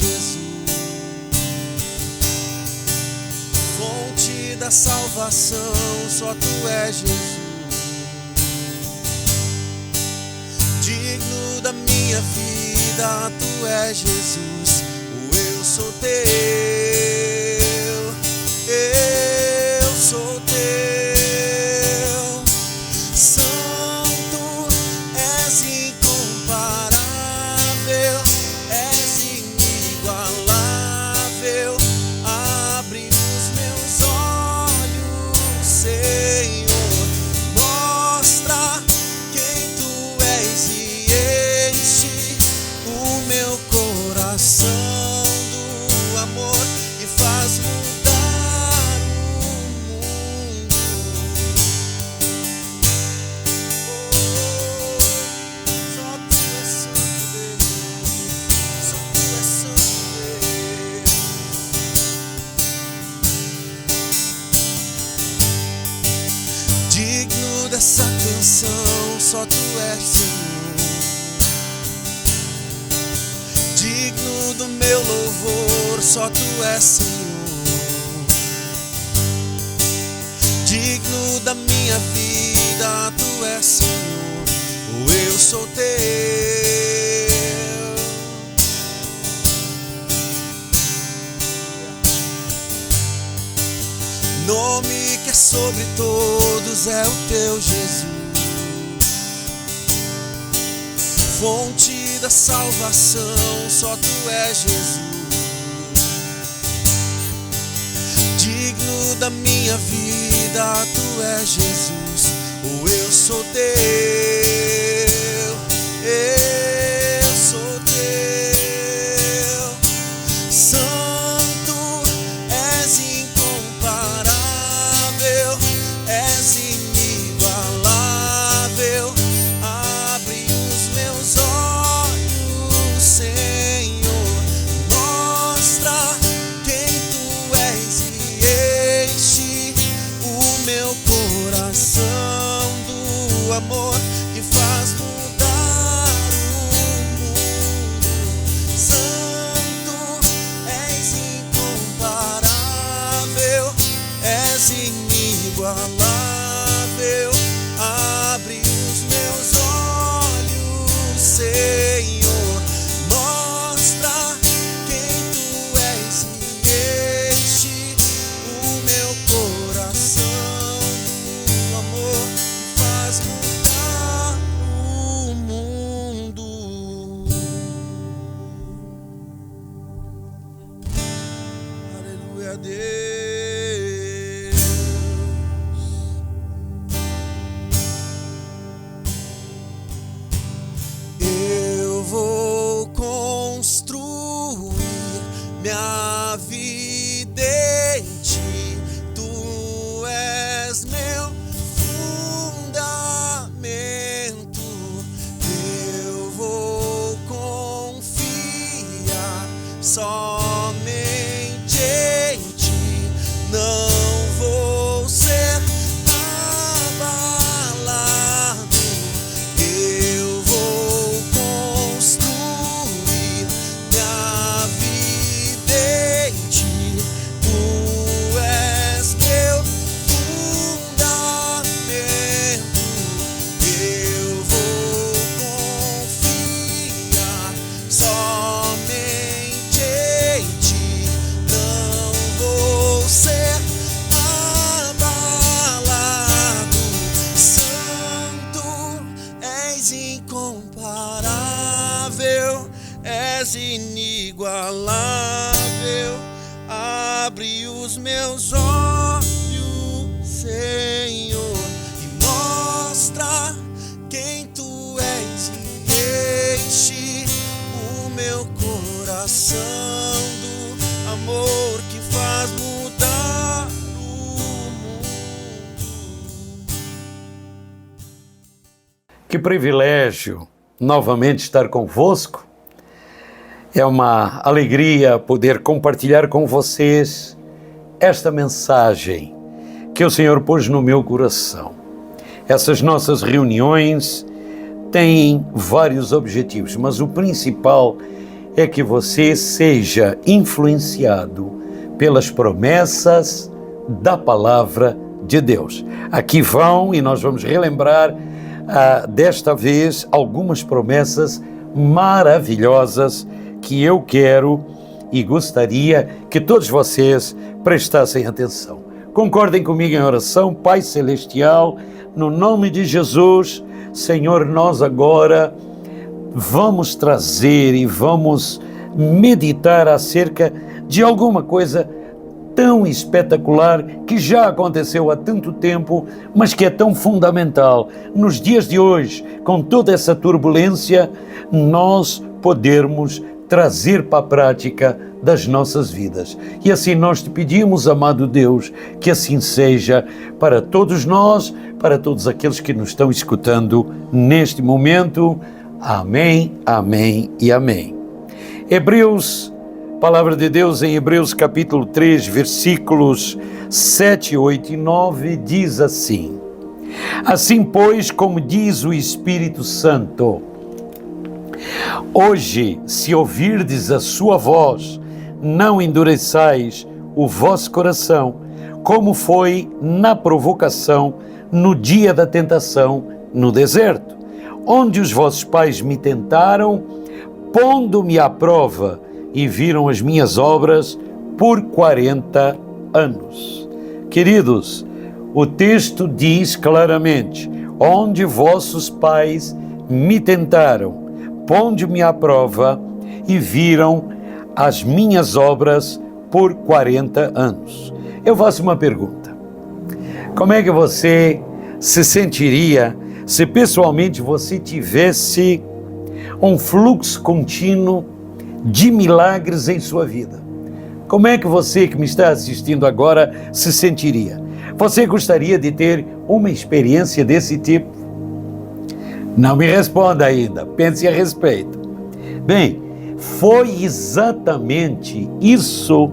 Jesus, fonte da salvação, só tu és Jesus. Digno da minha vida, tu és Jesus, o eu sou teu, eu sou teu. Santo, és incomparável, és inigualável. Abre os meus olhos, Senhor, mostra quem tu és e enche o meu coração do amor e faz mudar o mundo. Só tu és santo, Deus. Só tu és santo, Deus. Digno dessa canção, só tu és, Senhor. Digno do meu louvor, só tu és, Senhor. Digno da minha vida, tu és, Senhor, o eu sou teu. Nome que é sobre todos é o teu, Jesus. Fonte da salvação, só tu és, Jesus. Digno da minha vida, tu és, Jesus, o eu sou teu, eu sou teu. Santo, és incomparável, és inigualável. Abre os meus olhos, Senhor, mostra quem tu és e enche o meu coração do amor que faz mudar o mundo. Santo, és incomparável, és inigualável. Abre os meus olhos, Senhor, mostra quem tu és e enche o meu coração do amor que faz mudar o mundo. Aleluia, Deus. Eu vou construir minha vida em ti. Tu és meu fundamento. Eu vou confiar somente em ti. Não vou ser abalado. Eu vou construir minha vida em ti. Tu és meu fundamento. Eu vou confiar somente em ti. Não vou ser abalado. Santo, és incomparável, és inigualável. Abre os meus olhos, Senhor, e mostra quem tu és e enche o meu coração do amor que faz mudar o mundo. Que privilégio novamente estar convosco. É uma alegria poder compartilhar com vocês esta mensagem que o Senhor pôs no meu coração. Essas nossas reuniões têm vários objetivos, mas o principal é que você seja influenciado pelas promessas da palavra de Deus. Aqui vão, e nós vamos relembrar desta vez algumas promessas maravilhosas que eu quero e gostaria que todos vocês prestassem atenção. Concordem comigo em oração. Pai Celestial, no nome de Jesus, Senhor, nós agora vamos trazer e vamos meditar acerca de alguma coisa tão espetacular que já aconteceu há tanto tempo, mas que é tão fundamental. Nos dias de hoje, com toda essa turbulência, nós podermos trazer para a prática das nossas vidas. E assim nós te pedimos, amado Deus, que assim seja para todos nós, para todos aqueles que nos estão escutando neste momento. Amém, amém e amém. Hebreus, palavra de Deus em Hebreus capítulo 3, versículos 7, 8 e 9, diz assim: Assim, pois, como diz o Espírito Santo, hoje, se ouvirdes a sua voz, não endureçais o vosso coração, como foi na provocação, no dia da tentação, no deserto, onde os vossos pais me tentaram, pondo-me à prova, e viram as minhas obras por 40 anos. Queridos, o texto diz claramente, onde vossos pais me tentaram, pondo-me à prova, e viram as minhas obras por 40 anos. Eu faço uma pergunta. Como é que você se sentiria se pessoalmente você tivesse um fluxo contínuo de milagres em sua vida? Como é que você que me está assistindo agora se sentiria? Você gostaria de ter uma experiência desse tipo? Não me responda ainda, pense a respeito. Bem, foi exatamente isso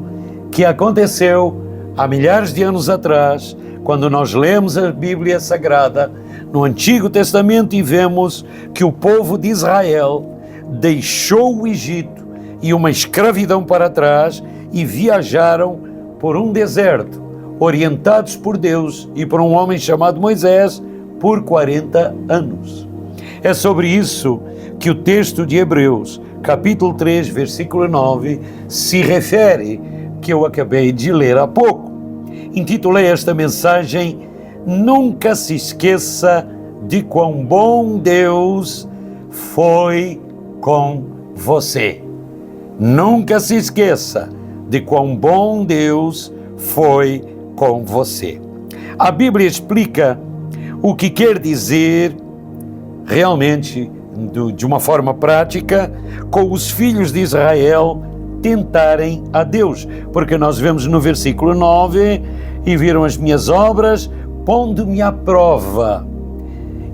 que aconteceu há milhares de anos atrás, quando nós lemos a Bíblia Sagrada no Antigo Testamento e vemos que o povo de Israel deixou o Egito e uma escravidão para trás e viajaram por um deserto, orientados por Deus e por um homem chamado Moisés, por 40 anos. É sobre isso que o texto de Hebreus, capítulo 3, versículo 9, se refere, que eu acabei de ler há pouco. Intitulei esta mensagem, Nunca se esqueça de quão bom Deus foi com você. Nunca se esqueça de quão bom Deus foi com você. A Bíblia explica o que quer dizer realmente, de uma forma prática, com os filhos de Israel tentarem a Deus, porque nós vemos no versículo 9, e viram as minhas obras, pondo-me à prova,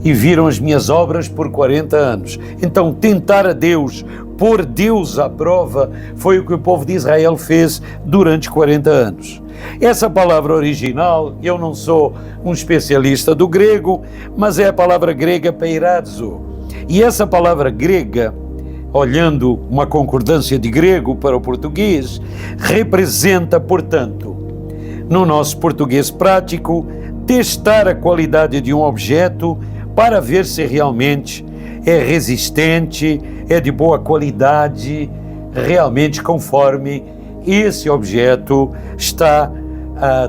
e viram as minhas obras por 40 anos. Então, tentar a Deus, pôr Deus à prova, foi o que o povo de Israel fez durante 40 anos. Essa palavra original, eu não sou um especialista do grego, mas é a palavra grega peirazo. E essa palavra grega, olhando uma concordância de grego para o português, representa, portanto, no nosso português prático, testar a qualidade de um objeto para ver se realmente é resistente, é de boa qualidade, realmente conforme esse objeto está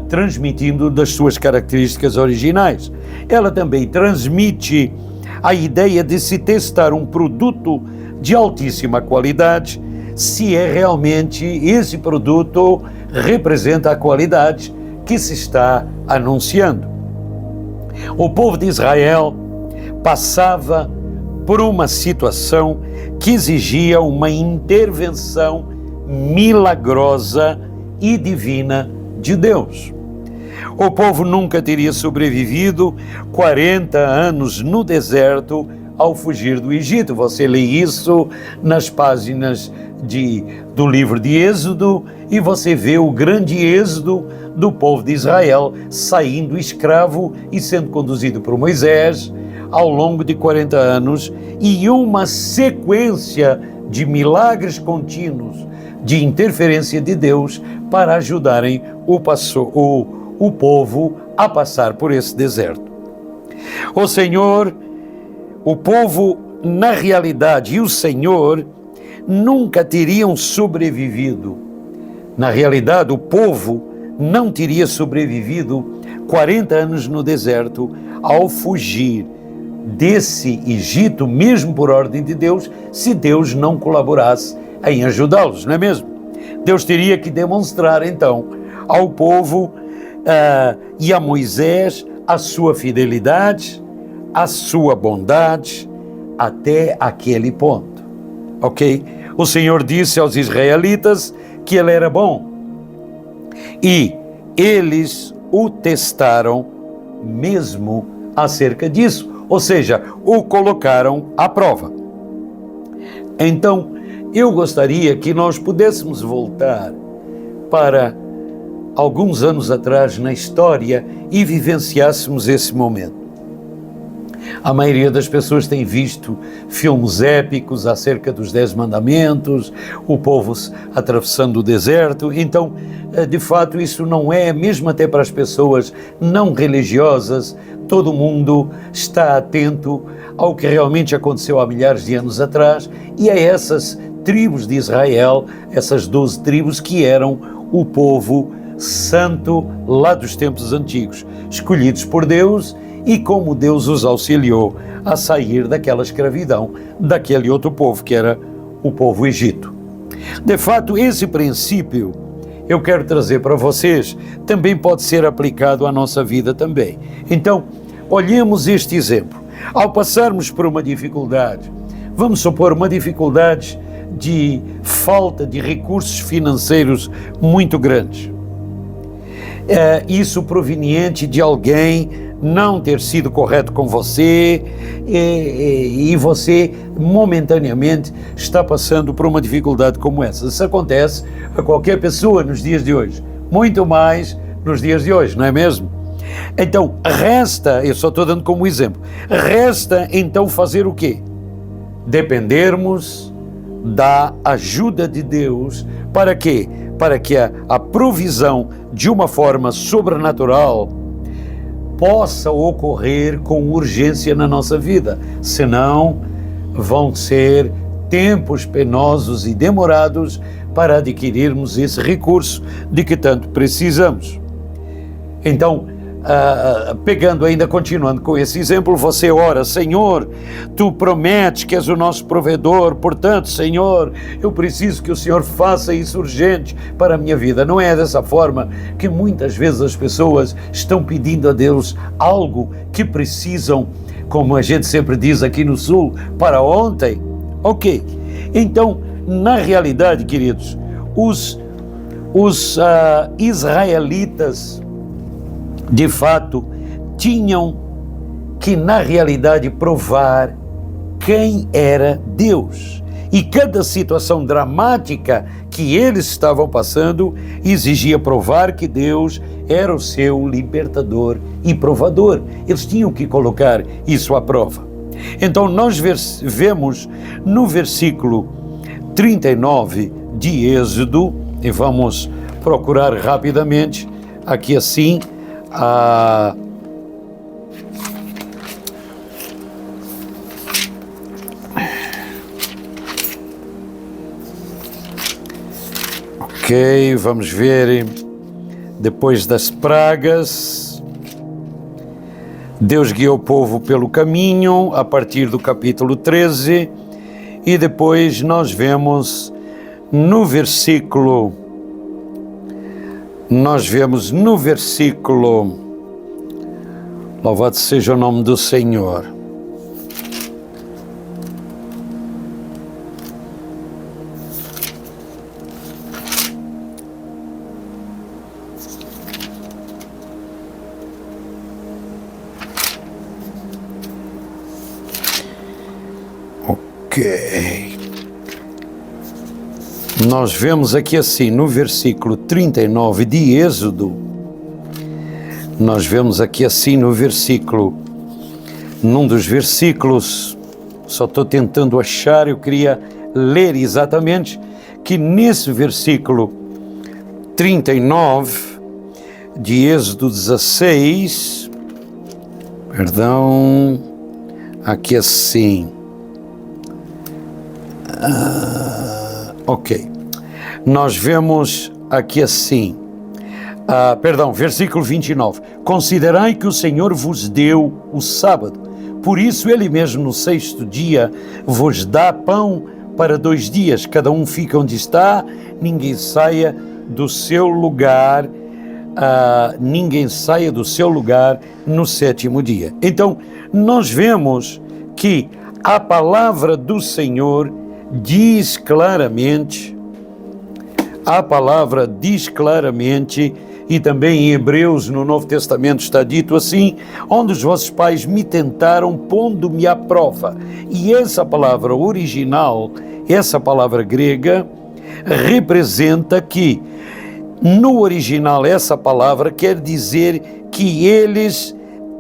transmitindo das suas características originais. Ela também transmite a ideia de se testar um produto de altíssima qualidade, se é realmente esse produto representa a qualidade que se está anunciando. O povo de Israel passava por uma situação que exigia uma intervenção milagrosa e divina de Deus. O povo nunca teria sobrevivido 40 anos no deserto ao fugir do Egito. Você lê isso nas páginas do livro de Êxodo e você vê o grande êxodo do povo de Israel saindo escravo e sendo conduzido por Moisés ao longo de 40 anos e uma sequência de milagres contínuos, de interferência de Deus para ajudarem o povo a passar por esse deserto. O Senhor, o povo, na realidade, e o Senhor nunca teriam sobrevivido. Na realidade, o povo não teria sobrevivido 40 anos no deserto ao fugir desse Egito, mesmo por ordem de Deus, se Deus não colaborasse em ajudá-los, não é mesmo? Deus teria que demonstrar, então, ao povo e a Moisés a sua fidelidade, a sua bondade, até aquele ponto, ok? O Senhor disse aos israelitas que Ele era bom, e eles o testaram mesmo acerca disso, ou seja, o colocaram à prova. Então, eu gostaria que nós pudéssemos voltar para alguns anos atrás na história e vivenciássemos esse momento. A maioria das pessoas tem visto filmes épicos acerca dos 10 mandamentos, o povo atravessando o deserto. Então, de fato, isso não é, mesmo até para as pessoas não religiosas, todo mundo está atento ao que realmente aconteceu há milhares de anos atrás e a essas tribos de Israel, essas 12 tribos que eram o povo santo lá dos tempos antigos, escolhidos por Deus, e como Deus os auxiliou a sair daquela escravidão, daquele outro povo que era o povo Egito. De fato, esse princípio eu quero trazer para vocês, também pode ser aplicado à nossa vida também. Então, olhemos este exemplo. Ao passarmos por uma dificuldade, vamos supor uma dificuldade de falta de recursos financeiros muito grandes. Isso proveniente de alguém não ter sido correto com você e você momentaneamente está passando por uma dificuldade como essa. Isso acontece a qualquer pessoa nos dias de hoje, muito mais nos dias de hoje, não é mesmo? Então, resta, eu só estou dando como exemplo, resta então fazer o quê? Dependermos da ajuda de Deus. Para quê? Para que a provisão de uma forma sobrenatural possa ocorrer com urgência na nossa vida, senão vão ser tempos penosos e demorados para adquirirmos esse recurso de que tanto precisamos. Então, pegando ainda, continuando com esse exemplo, você ora: Senhor, Tu prometes que és o nosso provedor, portanto, Senhor, eu preciso que o Senhor faça isso urgente para a minha vida. Não é dessa forma que muitas vezes as pessoas estão pedindo a Deus algo que precisam, como a gente sempre diz aqui no Sul, para ontem? Ok, então, na realidade, queridos, os israelitas, de fato, tinham que, na realidade, provar quem era Deus. E cada situação dramática que eles estavam passando exigia provar que Deus era o seu libertador e provador. Eles tinham que colocar isso à prova. Então, nós vemos no versículo 39 de Êxodo, e vamos procurar rapidamente aqui assim, ok, vamos ver. Depois das pragas, Deus guiou o povo pelo caminho, a partir do capítulo 13, e depois nós vemos no versículo, louvado seja o nome do Senhor. Ok. Nós vemos aqui assim, no versículo 39 de Êxodo, nós vemos aqui assim no versículo, num dos versículos, só estou tentando achar, eu queria ler exatamente que nesse versículo 39 de Êxodo 16, aqui assim, nós vemos aqui assim, versículo 29, considerai que o Senhor vos deu o sábado, por isso Ele mesmo no sexto dia vos dá pão para 2 dias, cada um fica onde está, ninguém saia do seu lugar, no 7º dia. Então, nós vemos que a palavra do Senhor diz claramente, e também em Hebreus, no Novo Testamento, está dito assim, onde os vossos pais me tentaram, pondo-me à prova. E essa palavra original, essa palavra grega, representa que, no original, essa palavra quer dizer que eles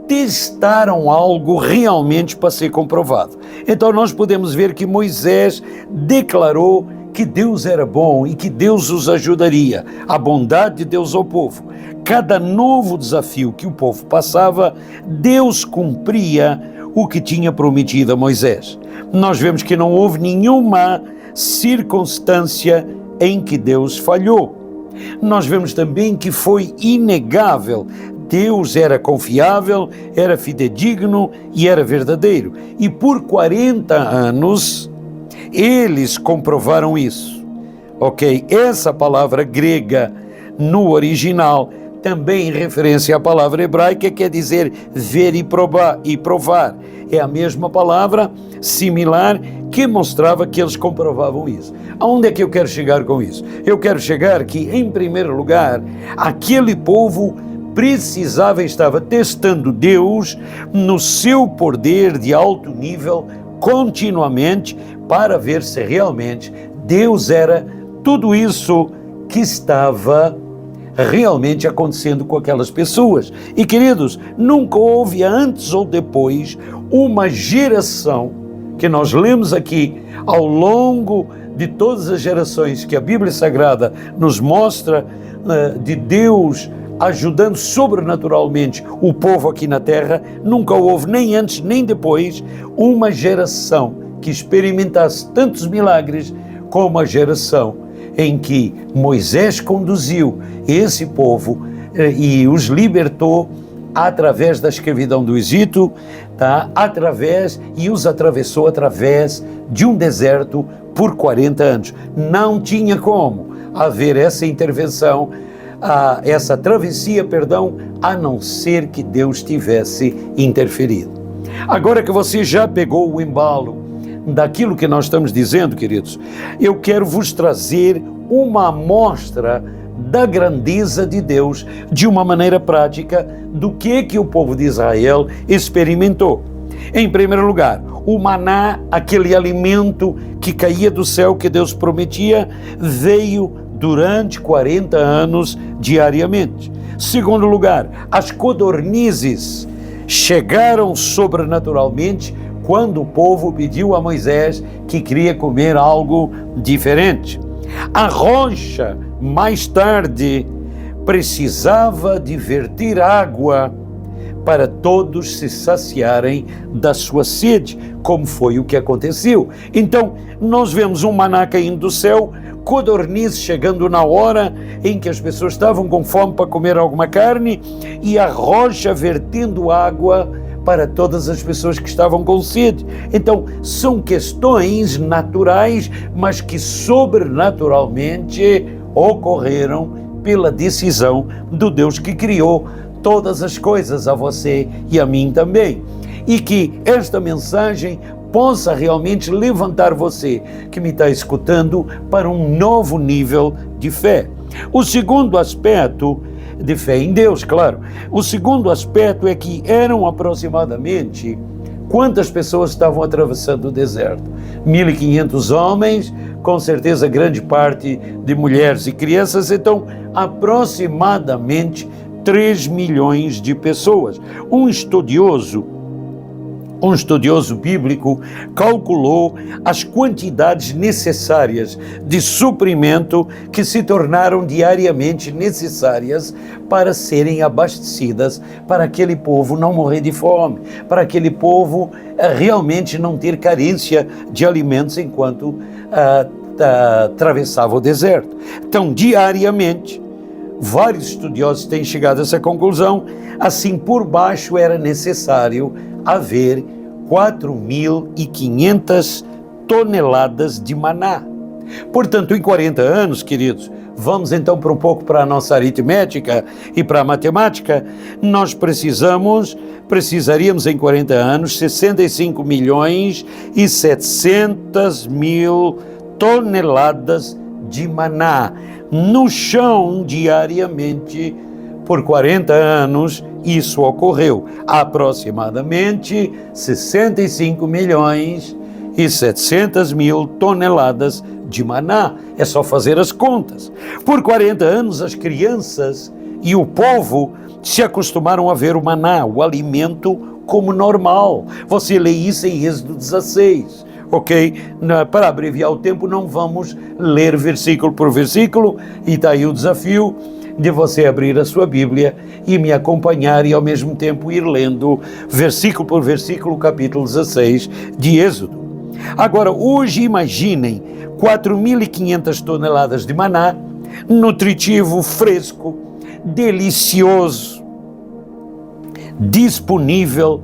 testaram algo realmente para ser comprovado. Então nós podemos ver que Moisés declarou que Deus era bom e que Deus os ajudaria, a bondade de Deus ao povo. Cada novo desafio que o povo passava, Deus cumpria o que tinha prometido a Moisés. Nós vemos que não houve nenhuma circunstância em que Deus falhou. Nós vemos também que foi inegável. Deus era confiável, era fidedigno e era verdadeiro. E por 40 anos, eles comprovaram isso. Essa palavra grega no original, também em referência à palavra hebraica, quer dizer ver e provar. É a mesma palavra, similar, que mostrava que eles comprovavam isso. Aonde é que eu quero chegar com isso? Eu quero chegar que, em primeiro lugar, aquele povo precisava, estava testando Deus no seu poder de alto nível, continuamente, para ver se realmente Deus era tudo isso que estava realmente acontecendo com aquelas pessoas. E, queridos, nunca houve antes ou depois uma geração que nós lemos aqui ao longo de todas as gerações que a Bíblia Sagrada nos mostra de Deus ajudando sobrenaturalmente o povo aqui na terra. Nunca houve, nem antes nem depois, uma geração que experimentasse tantos milagres como a geração em que Moisés conduziu esse povo e os libertou através da escravidão do Egito, e os atravessou através de um deserto por 40 anos. Não tinha como haver essa intervenção, essa travessia, a não ser que Deus tivesse interferido. Agora que você já pegou o embalo daquilo que nós estamos dizendo, queridos, eu quero vos trazer uma amostra da grandeza de Deus de uma maneira prática do que o povo de Israel experimentou. Em primeiro lugar, o maná, aquele alimento que caía do céu que Deus prometia, veio durante 40 anos diariamente. Segundo lugar, as codornizes chegaram sobrenaturalmente quando o povo pediu a Moisés que queria comer algo diferente. A rocha, mais tarde, precisava de verter água para todos se saciarem da sua sede, como foi o que aconteceu. Então, nós vemos um maná caindo do céu, codornizes chegando na hora em que as pessoas estavam com fome para comer alguma carne, e a rocha vertendo água para todas as pessoas que estavam com sede. Então, são questões naturais, mas que sobrenaturalmente ocorreram pela decisão do Deus que criou todas as coisas, a você e a mim também. E que esta mensagem possa realmente levantar você que me está escutando para um novo nível de fé. O segundo aspecto de fé em Deus, claro. O segundo aspecto é que eram aproximadamente quantas pessoas estavam atravessando o deserto? 1.500 homens, com certeza grande parte de mulheres e crianças, então aproximadamente 3 milhões de pessoas. Um estudioso Um estudioso bíblico calculou as quantidades necessárias de suprimento que se tornaram diariamente necessárias para serem abastecidas, para aquele povo não morrer de fome, para aquele povo realmente não ter carência de alimentos enquanto atravessava o deserto. Então, diariamente, vários estudiosos têm chegado a essa conclusão, assim por baixo era necessário haver 4.500 toneladas de maná. Portanto, em 40 anos, queridos, vamos então para a nossa aritmética e para a matemática, nós precisaríamos em 40 anos 65.700.000 toneladas de maná no chão diariamente. Por 40 anos, isso ocorreu. Aproximadamente 65.700.000 toneladas de maná. É só fazer as contas. Por 40 anos, as crianças e o povo se acostumaram a ver o maná, o alimento, como normal. Você lê isso em Êxodo 16. Ok? Para abreviar o tempo, não vamos ler versículo por versículo, e está aí o desafio de você abrir a sua Bíblia e me acompanhar e ao mesmo tempo ir lendo versículo por versículo, capítulo 16 de Êxodo. Agora, hoje imaginem 4.500 toneladas de maná, nutritivo, fresco, delicioso, disponível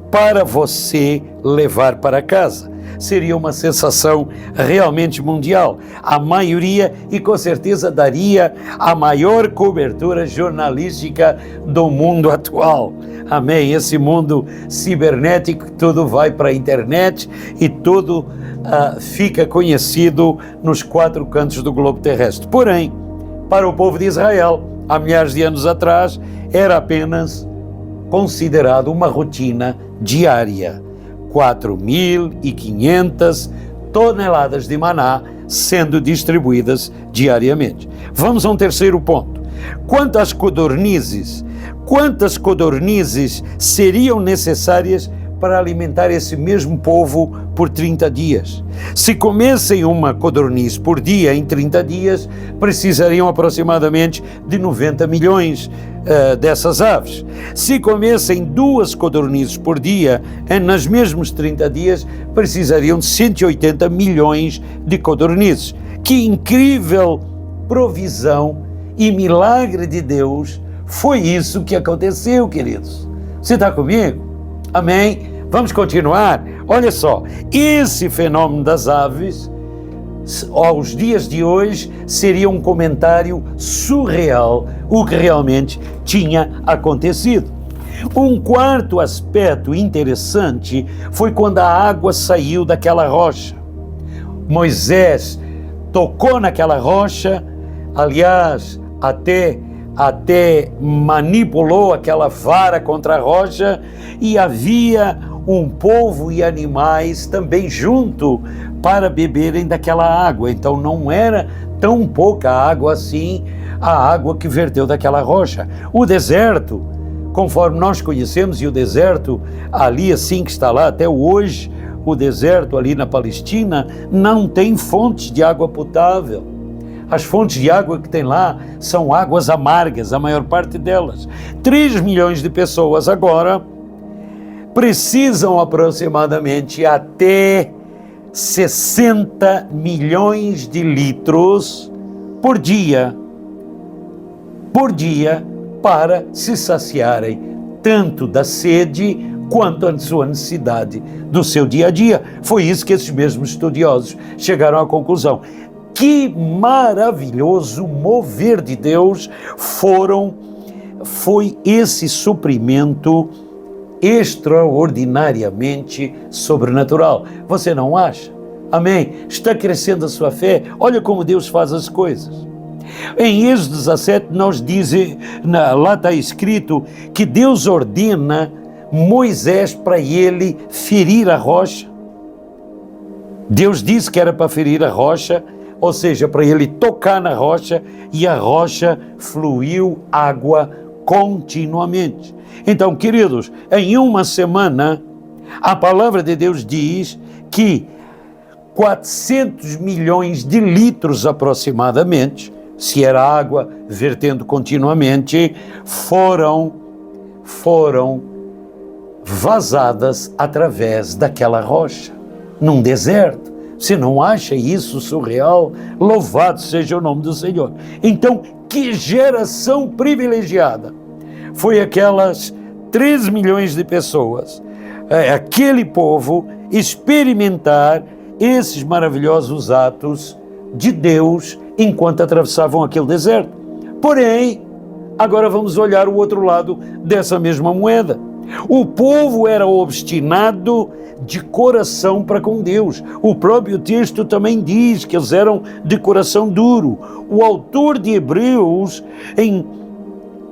para você levar para casa. Seria uma sensação realmente mundial. A maioria, e com certeza daria a maior cobertura jornalística do mundo atual. Amém? Esse mundo cibernético, tudo vai para a internet e tudo fica conhecido nos 4 cantos do globo terrestre. Porém, para o povo de Israel, há milhares de anos atrás, era apenas considerado uma rotina diária. 4.500 toneladas de maná sendo distribuídas diariamente. Vamos a um terceiro ponto. Quantas codornizes seriam necessárias para alimentar esse mesmo povo por 30 dias? Se comessem uma codorniz por dia em 30 dias, precisariam aproximadamente de 90 milhões dessas aves. Se comessem 2 codornizes por dia, nos mesmos 30 dias, precisariam de 180 milhões de codornizes. Que incrível provisão e milagre de Deus foi isso que aconteceu, queridos. Você está comigo? Amém? Vamos continuar? Olha só, esse fenômeno das aves, aos dias de hoje, seria um comentário surreal o que realmente tinha acontecido. Um quarto aspecto interessante foi quando a água saiu daquela rocha. Moisés tocou naquela rocha, aliás, até manipulou aquela vara contra a rocha, e havia um povo e animais também junto para beberem daquela água. Então não era tão pouca água assim, a água que verteu daquela rocha. O deserto, conforme nós conhecemos, e o deserto ali assim que está lá até hoje, o deserto ali na Palestina, não tem fontes de água potável. As fontes de água que tem lá são águas amargas, a maior parte delas. 3 milhões de pessoas agora precisam aproximadamente até 60 milhões de litros por dia para se saciarem tanto da sede quanto a sua necessidade do seu dia a dia. Foi isso que esses mesmos estudiosos chegaram à conclusão. Que maravilhoso mover de Deus foi esse suprimento extraordinariamente sobrenatural. Você não acha? Amém? Está crescendo a sua fé? Olha como Deus faz as coisas. Em Êxodo 17, lá está escrito que Deus ordena Moisés para ele ferir a rocha. Deus disse que era para ferir a rocha, ou seja, para ele tocar na rocha, e a rocha fluiu água continuamente. Então, queridos, em uma semana, A palavra de Deus diz que 400 milhões de litros aproximadamente, se era água vertendo continuamente, foram vazadas através daquela rocha, num deserto. Você não acha isso surreal? Louvado seja o nome do Senhor. Então, que geração privilegiada foi aquelas 3 milhões de pessoas, aquele povo, experimentar esses maravilhosos atos de Deus enquanto atravessavam aquele deserto. Porém, agora vamos olhar o outro lado dessa mesma moeda. O povo era obstinado de coração para com Deus. O próprio texto também diz que eles eram de coração duro. O autor de Hebreus,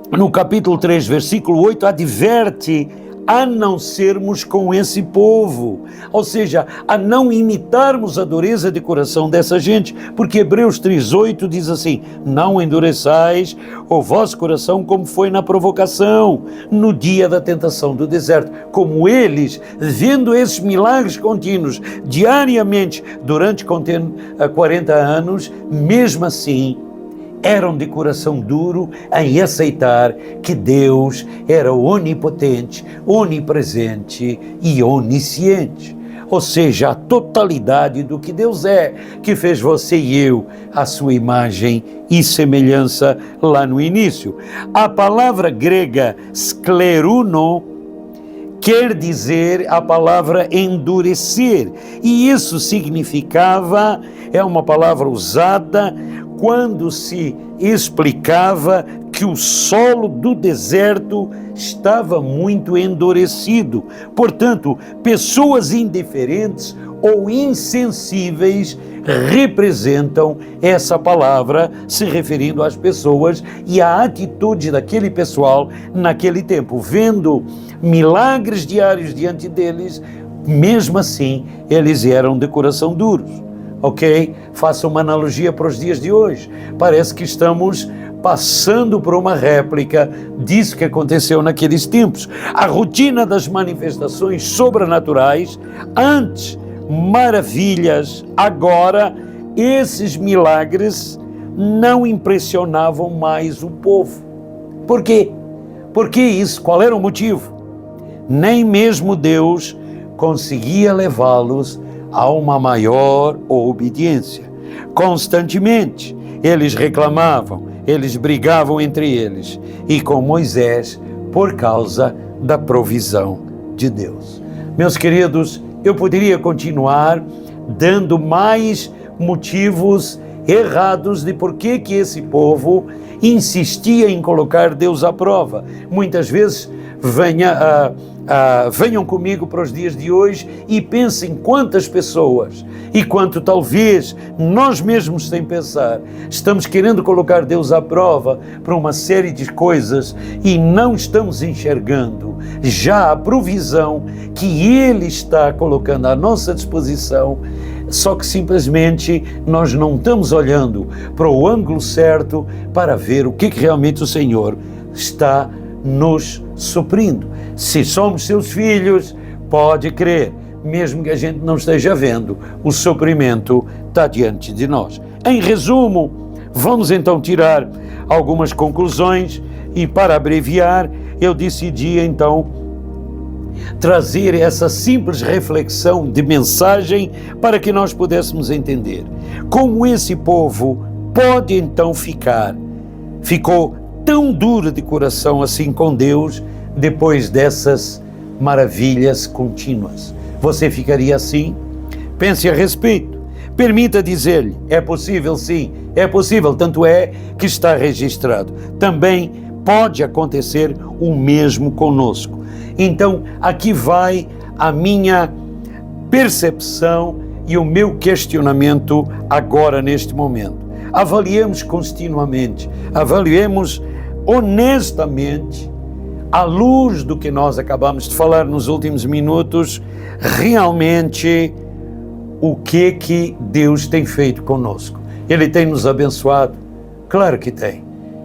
no capítulo 3, versículo 8, adverte a não sermos com esse povo, ou seja, a não imitarmos a dureza de coração dessa gente, porque Hebreus 3:8 diz assim: não endureçais o vosso coração como foi na provocação, no dia da tentação do deserto. Como eles, vendo esses milagres contínuos diariamente durante 40 anos, mesmo assim eram de coração duro em aceitar que Deus era onipotente, onipresente e onisciente. Ou seja, a totalidade do que Deus é, que fez você e eu à sua imagem e semelhança lá no início. A palavra grega skleruno quer dizer a palavra endurecer, e isso significava, é uma palavra usada quando se explicava que o solo do deserto estava muito endurecido. Portanto, pessoas indiferentes ou insensíveis representam essa palavra, se referindo às pessoas e à atitude daquele pessoal naquele tempo, vendo milagres diários diante deles, mesmo assim eles eram de coração duros. Ok? Faça uma analogia para os dias de hoje. Parece que estamos passando por uma réplica disso que aconteceu naqueles tempos. A rotina das manifestações sobrenaturais, antes maravilhas, agora esses milagres não impressionavam mais o povo. Por quê? Porque isso, qual era o motivo? Nem mesmo Deus conseguia levá-los a uma maior obediência. Constantemente eles reclamavam, eles brigavam entre eles e com Moisés por causa da provisão de Deus. Meus queridos, eu poderia continuar dando mais motivos errados de por que esse povo insistia em colocar Deus à prova. Muitas vezes venham comigo para os dias de hoje e pensem quantas pessoas e quanto talvez nós mesmos sem pensar estamos querendo colocar Deus à prova para uma série de coisas e não estamos enxergando já a provisão que Ele está colocando à nossa disposição, só que simplesmente nós não estamos olhando para o ângulo certo para ver o que realmente o Senhor está nos suprindo. Se somos seus filhos, pode crer, mesmo que a gente não esteja vendo, o suprimento está diante de nós. Em resumo, vamos então tirar algumas conclusões e, para abreviar, eu decidi então trazer essa simples reflexão de mensagem para que nós pudéssemos entender como esse povo pode então ficou tão duro de coração assim com Deus depois dessas maravilhas contínuas. Você ficaria assim? Pense a respeito. Permita dizer-lhe, é possível sim, é possível, tanto é que está registrado. Também pode acontecer o mesmo conosco. Então, aqui vai a minha percepção e o meu questionamento agora neste momento. Avaliemos continuamente, avaliemos honestamente, à luz do que nós acabamos de falar nos últimos minutos, realmente o que Deus tem feito conosco. Ele tem nos abençoado? Claro que tem.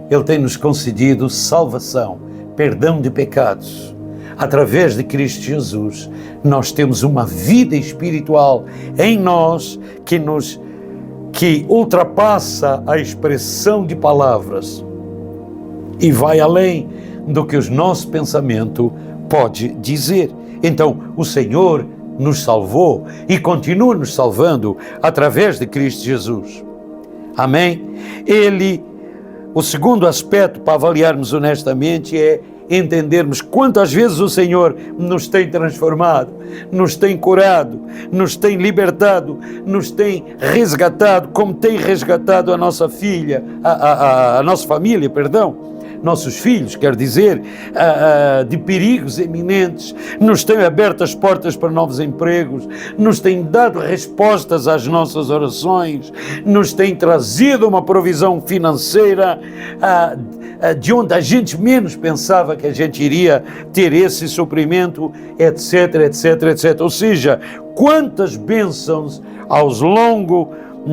Ele tem nos concedido salvação, perdão de pecados, através de Cristo Jesus, nós temos uma vida espiritual em nós que ultrapassa a expressão de palavras e vai além do que o nosso pensamento pode dizer. Então, o Senhor nos salvou e continua nos salvando através de Cristo Jesus. Amém? O segundo aspecto para avaliarmos honestamente é entendermos quantas vezes o Senhor nos tem transformado, nos tem curado, nos tem libertado, nos tem resgatado, como tem resgatado a nossa filha, a nossa família, nossos filhos, quer dizer, de perigos iminentes, nos tem aberto as portas para novos empregos, nos tem dado respostas às nossas orações, nos tem trazido uma provisão financeira de onde a gente menos pensava que a gente iria ter esse suprimento, etc, etc, etc. Ou seja, quantas bênçãos ao longo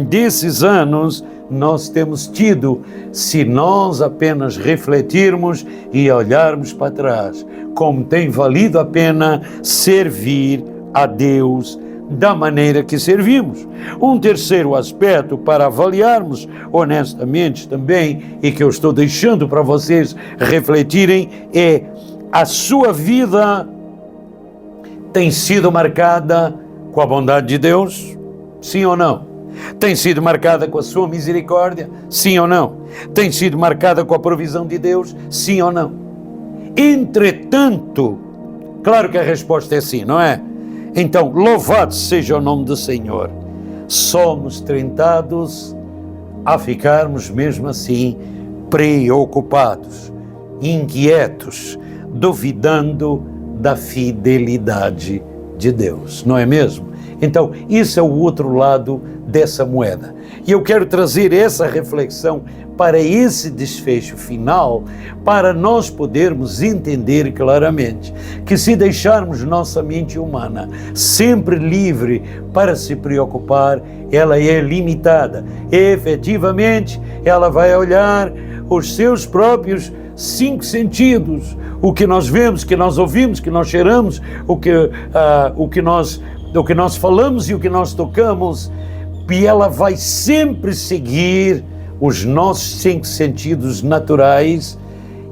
desses anos nós temos tido, se nós apenas refletirmos e olharmos para trás, como tem valido a pena servir a Deus da maneira que servimos. Um terceiro aspecto para avaliarmos honestamente também, e que eu estou deixando para vocês refletirem, é: a sua vida tem sido marcada com a bondade de Deus? Sim ou não? Tem sido marcada com a sua misericórdia? Sim ou não? Tem sido marcada com a provisão de Deus? Sim ou não? Entretanto, claro que a resposta é sim, não é? Então, louvado seja o nome do Senhor. Somos tentados a ficarmos mesmo assim preocupados, inquietos, duvidando da fidelidade de Deus, não é mesmo? Então, isso é o outro lado dessa moeda. E eu quero trazer essa reflexão para esse desfecho final, para nós podermos entender claramente que, se deixarmos nossa mente humana sempre livre para se preocupar, ela é limitada. E, efetivamente, ela vai olhar os seus próprios 5 sentidos, o que nós vemos, que nós ouvimos, que nós cheiramos, o que nós falamos e o que nós tocamos, e ela vai sempre seguir os nossos 5 sentidos naturais,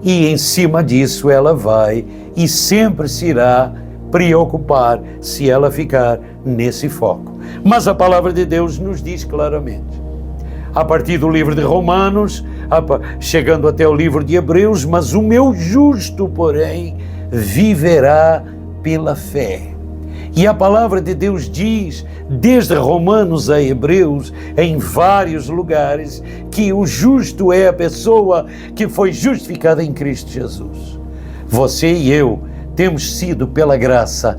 e em cima disso ela vai e sempre se irá preocupar se ela ficar nesse foco. Mas a palavra de Deus nos diz claramente, a partir do livro de Romanos, chegando até o livro de Hebreus: mas o meu justo, porém, viverá pela fé. E a palavra de Deus diz, desde Romanos a Hebreus, em vários lugares, que o justo é a pessoa que foi justificada em Cristo Jesus. Você e eu temos sido, pela graça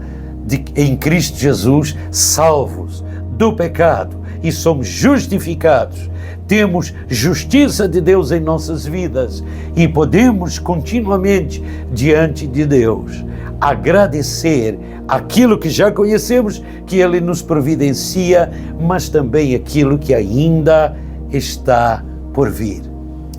em Cristo Jesus, salvos do pecado e somos justificados. Temos justiça de Deus em nossas vidas e podemos continuamente, diante de Deus, agradecer aquilo que já conhecemos, que Ele nos providencia, mas também aquilo que ainda está por vir.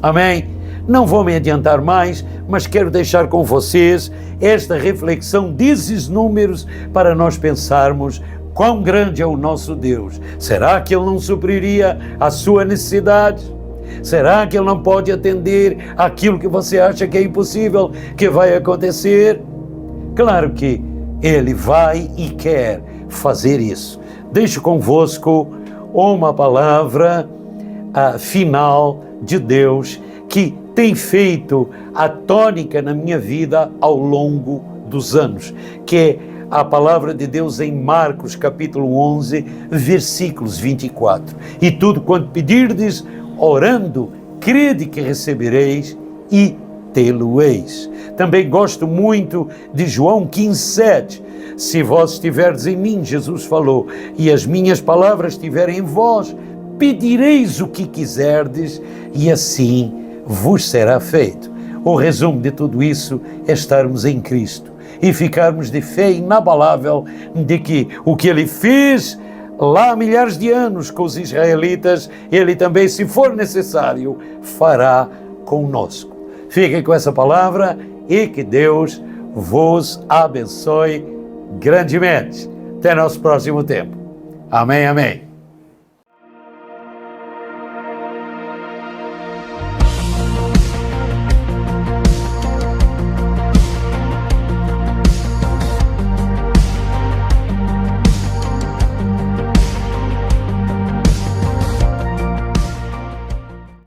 Amém? Não vou me adiantar mais, mas quero deixar com vocês esta reflexão desses números para nós pensarmos quão grande é o nosso Deus. Será que Ele não supriria a sua necessidade? Será que Ele não pode atender aquilo que você acha que é impossível que vai acontecer? Claro que Ele vai e quer fazer isso. Deixo convosco uma palavra final de Deus que tem feito a tônica na minha vida ao longo dos anos, que é a palavra de Deus em Marcos capítulo 11, versículos 24. E tudo quanto pedirdes, orando, crede que recebereis e tê-lo-eis. Também gosto muito de João 15:7. Se vós estiverdes em mim, Jesus falou, e as minhas palavras estiverem em vós, pedireis o que quiserdes e assim vos será feito. O resumo de tudo isso é estarmos em Cristo e ficarmos de fé inabalável de que o que Ele fez lá há milhares de anos com os israelitas, Ele também, se for necessário, fará conosco. Fiquem com essa palavra e que Deus vos abençoe grandemente. Até nosso próximo tempo. Amém, amém.